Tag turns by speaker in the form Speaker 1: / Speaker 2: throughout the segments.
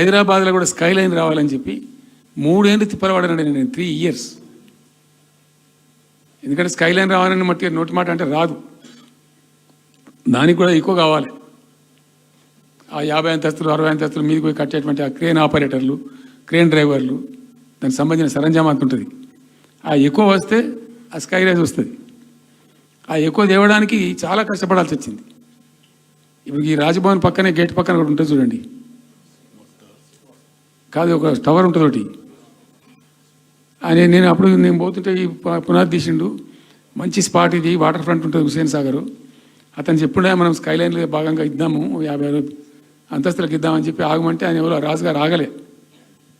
Speaker 1: హైదరాబాద్లో కూడా sky line రావాలని చెప్పి 3 ఏళ్ళు తిప్పలవాడనండి నేను 3 years. ఎందుకంటే స్కై లైన్ రావాలని మట్టి నోటి మాట అంటే రాదు, దానికి కూడా ఎక్కువ కావాలి. ఆ 50 అంతస్తులు 60 అంతస్తులు మీదకి పోయి కట్టేటువంటి ఆ క్రేన్ ఆపరేటర్లు, క్రేన్ డ్రైవర్లు, దానికి సంబంధించిన సరంజామా అంత ఉంటుంది. ఆ ఎక్కువ వస్తే ఆ స్కై రైజ్ వస్తుంది. ఆ ఎక్కువ తేవడానికి చాలా కష్టపడాల్సి వచ్చింది. ఇప్పుడు ఈ రాజభవన్ పక్కనే గేట్ పక్కన ఒకటి ఉంటుంది చూడండి, కాదు ఒక టవర్ ఉంటుంది ఒకటి. నేను అప్పుడు నేను పోతుంటే ఈ పునాది తీసిండు, మంచి స్పాట్ ఇది, వాటర్ ఫ్రంట్ ఉంటుంది హుసేన్ సాగర్. అతను చెప్పుడే మనం స్కై లైన్లో భాగంగా ఇద్దాము 50 అంతస్తులకు ఇద్దామని చెప్పి ఆగమంటే ఆయన ఎవరో రాజుగారు ఆగలే,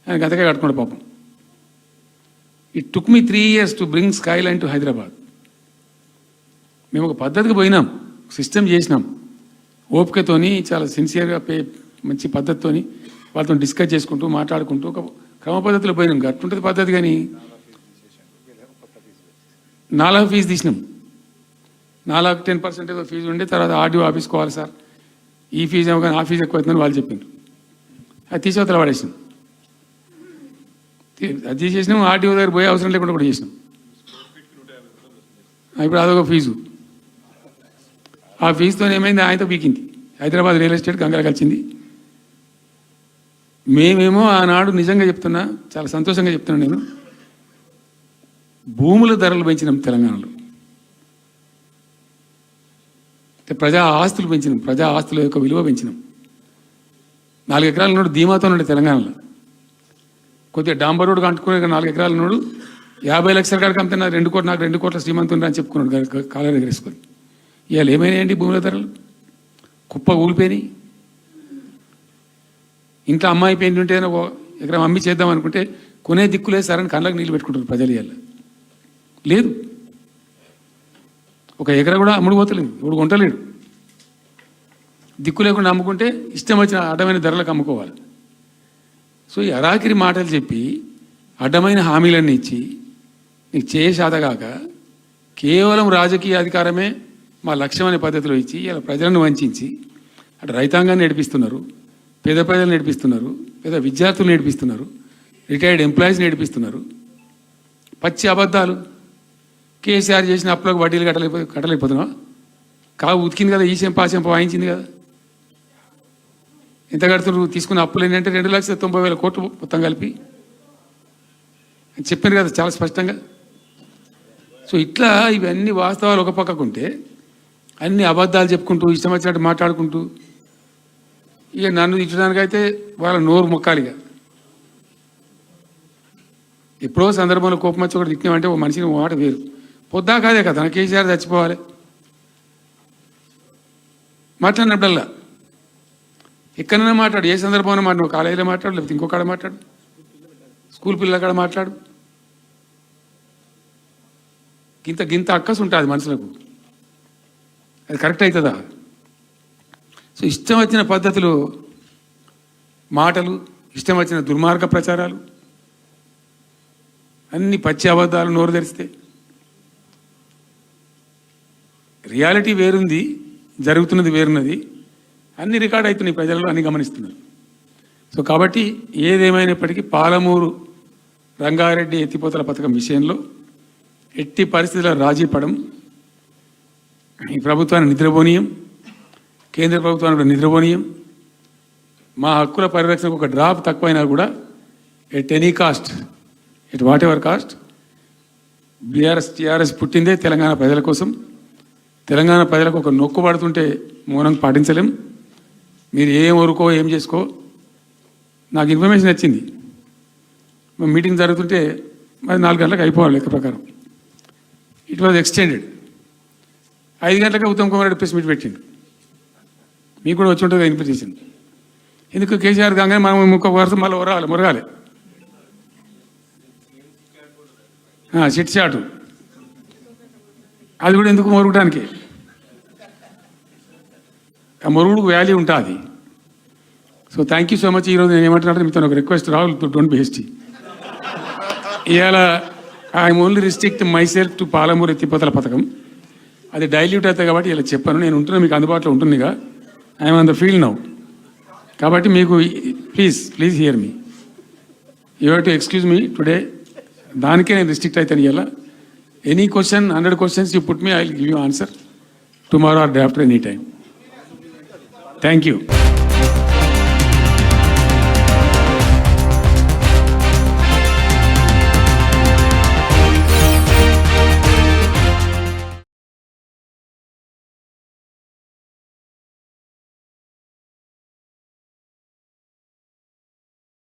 Speaker 1: ఆయన గతకే కట్టుకోండి పాపం. It took me 3 years to bring sky line to Hyderabad. మేము ఒక పద్ధతికి పోయినాం, సిస్టమ్ చేసినాం, ఓపికతోని చాలా సిన్సియర్గా మంచి పద్ధతితోని వాళ్ళతో డిస్కస్ చేసుకుంటూ మాట్లాడుకుంటూ ఒక క్రమ పద్ధతిలో పోయినాం. గట్టుంటుంది పద్ధతి. కానీ 4 ఫీజు తీసినాం, 4 10% ఏదో ఫీజు ఉండే. తర్వాత ఆర్డీఓ ఆఫీస్కి పోవాలి సార్, ఈ ఫీజు ఏమో కానీ ఆ ఫీజు ఎక్కువ అవుతుందని వాళ్ళు చెప్పిండ్రు. అది తీసేవతల పడేసినాం. అది తీసేసినాం, ఆర్డీఓ దగ్గర పోయే అవసరం లేకుండా కూడా చేసినాం. ఇప్పుడు అదొక ఫీజు. ఆ ఫీజుతో ఏమైంది, ఆయనతో పీకింది. హైదరాబాద్ రియల్ ఎస్టేట్ గంగల కలిసింది. మేమేమో ఆనాడు నిజంగా చెప్తున్నా, చాలా సంతోషంగా చెప్తున్నా, నేను భూముల ధరలు పెంచినాం తెలంగాణలో, ప్రజా ఆస్తులు పెంచినాం, ప్రజా ఆస్తుల యొక్క విలువ పెంచినాం. 4 ఎకరాల నోడు ధీమాతో ఉండే తెలంగాణలో. కొద్దిగా డాంబర్ రోడ్డు అంటుకునే 4 ఎకరాల నోడు 50 లక్షల కాడికి అమ్మితే నాకు 2 కోట్ల శ్రీమంతుని అని చెప్పుకున్నాడు కాలర్ ఎగరేసుకొని. ఇవాళ ఏమైనాయండి భూముల ధరలు? కుప్ప ఊలిపోయినాయి. ఇంట్లో అమ్మాయి పెయింట్ ఉంటే ఎకరం అమ్మి చేద్దాం అనుకుంటే కొనే దిక్కులేదు సార్ అని కళ్ళకు నీళ్ళు పెట్టుకుంటారు ప్రజలు. ఇవాళ లేదు, ఒక ఎకరా కూడా అమ్ముడు పోతలేదు, ఇప్పుడు కొంటలేడు. దిక్కు లేకుండా అమ్ముకుంటే ఇష్టం వచ్చిన అడ్డమైన ధరలకు అమ్ముకోవాలి. సో ఈ అరాకిరి మాటలు చెప్పి అడ్డమైన హామీలన్నీ ఇచ్చి నీకు చేసాదగాక కేవలం రాజకీయ అధికారమే మా లక్ష్యం అనే పద్ధతిలో ఇచ్చి ఇలా ప్రజలను వంచి అటు రైతాంగాన్ని నడిపిస్తున్నారు, పేద ప్రజలు నడిపిస్తున్నారు, పేద విద్యార్థులు నడిపిస్తున్నారు, రిటైర్డ్ ఎంప్లాయీస్ నడిపిస్తున్నారు. పచ్చి అబద్ధాలు. కేసీఆర్ చేసిన అప్పులకు వడ్డీలు కట్టలేకపోతున్నావా? కావు ఉతికింది కదా, ఈ చెంప ఆ చెంప వాయించింది కదా. ఎంత కడుతున్నారు? తీసుకున్న అప్పులు ఏంటంటే 2,90,000 కోట్లు మొత్తం కలిపి చెప్పారు కదా చాలా స్పష్టంగా. సో ఇట్లా ఇవన్నీ వాస్తవాలు ఒక పక్కకుంటే అన్ని అబద్ధాలు చెప్పుకుంటూ ఇష్టం వచ్చినట్టు మాట్లాడుకుంటూ ఇక నన్ను తిట్టడానికైతే వాళ్ళ నోరు మొక్కాలిగా. ఎప్పుడో సందర్భంలో కోపం వచ్చి ఒకటి తిట్టినామంటే ఓ మనిషిని మాట వేరు. పొద్దా కాదే కదా నా కేసీఆర్ చచ్చిపోవాలి మాట్లాడినప్పుడల్లా. ఎక్కడైనా మాట్లాడు, ఏ సందర్భంలో మాట్లాడు, కాలేజీలో మాట్లాడు, లేకపోతే ఇంకో కాడ మాట్లాడు, స్కూల్ పిల్లల కాడ మాట్లాడు. గింత అక్కసు ఉంటుంది మనుషులకు. అది కరెక్ట్ అవుతుందా? సో ఇష్టం వచ్చిన పద్ధతులు, మాటలు, ఇష్టం వచ్చిన దుర్మార్గ ప్రచారాలు, అన్ని పచ్చి అబద్ధాలు నోరు తెరిస్తే. రియాలిటీ వేరుంది, జరుగుతున్నది వేరున్నది, అన్ని రికార్డ్ అవుతున్నాయి, ప్రజలలో అన్ని గమనిస్తున్నారు. సో కాబట్టి ఏదేమైనప్పటికీ పాలమూరు రంగారెడ్డి ఎత్తిపోతల పథకం విషయంలో ఎట్టి పరిస్థితుల్లో రాజీ పడం. ఈ ప్రభుత్వాన్ని నిద్రపోనీయం, కేంద్ర ప్రభుత్వాన్ని కూడా నిద్రపోనీయం. మా హక్కుల పరిరక్షణకు ఒక డ్రాప్ తక్కువైనా కూడా at any cost, at whatever cost, TRS పుట్టిందే తెలంగాణ ప్రజల కోసం. తెలంగాణ ప్రజలకు ఒక నొక్కు పడుతుంటే మౌనం పాటించలేం. మీరు ఏం ఊరుకో ఏం చేసుకో. నాకు ఇన్ఫర్మేషన్ వచ్చింది, మీటింగ్ జరుగుతుంటే మరి 4 గంటలకు అయిపోవాలి లెక్క ప్రకారం. It was extended. 5 గంటలకు ఉత్తమ్ కుమార్ రెడ్డి ప్రెస్ మీట్ పెట్టిండు. మీకు కూడా వచ్చి ఉంటుంది ఇన్ఫర్మేషన్. ఎందుకు కేసీఆర్ కాగానే మనం ఇంకొక వరుస మళ్ళీ మురగాలి చిట్ చాటు. అది కూడా ఎందుకు మొరగడానికి? ఆ మొరుగుడుకు వాల్యూ ఉంటుంది. So thank you so much. ఈరోజు నేను ఏమంటున్నాను, మీతో ఒక request, Rahul don't be hasty. ఇవాళ I'm only restrict my self to Palamuru ఎత్తిపోతల పథకం. అది డైల్యూట్ అవుతుంది కాబట్టి ఇలా చెప్పాను. నేను ఉంటున్నా, మీకు అందుబాటులో ఉంటుందిగా. I'm on the field now. కాబట్టి మీకు please here me. You have to excuse me today. దానికే నేను రిస్ట్రిక్ట్ అవుతాను ఇలా. Any question 100 questions you put me, I will give you answer tomorrow or day after, any time. Thank you.